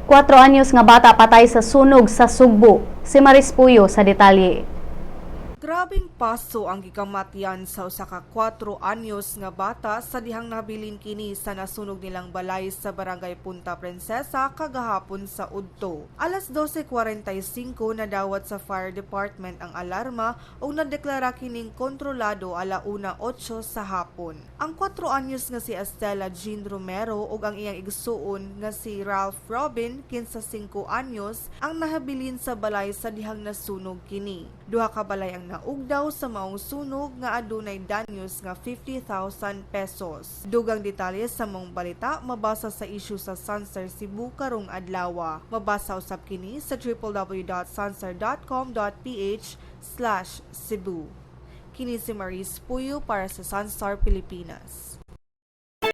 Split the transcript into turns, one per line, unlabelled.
Kwatro anyos nga bata patay sa sunog sa Sugbo. Si Maris Puyo sa detalye.
Grabing paso ang gikamatian sa usa ka 4 anyos nga bata sa dihang nabilin kini sa nasunog nilang balay sa barangay Punta Princesa kagahapon sa Udto. Alas 12:45 nadawat sa fire department ang alarma ug nadeklara kining kontrolado alauna 8 sa hapon. Ang 4 anyos nga si Estela Jean Romero ug ang iyang igsuon nga si Ralph Robin 15 anyos ang nahabilin sa balay sa dihang nasunog kini. Duha ka balay ang naugdaw sa maong sunog nga adunay danyos nga 50,000 pesos. Dugang detalye sa maong balita mabasa sa issue sa Sunstar Cebu karong adlaw. Mabasa usab kini sa www.sunstar.com.ph/Cebu. Kini si Maris Puyo para sa Sunstar Pilipinas.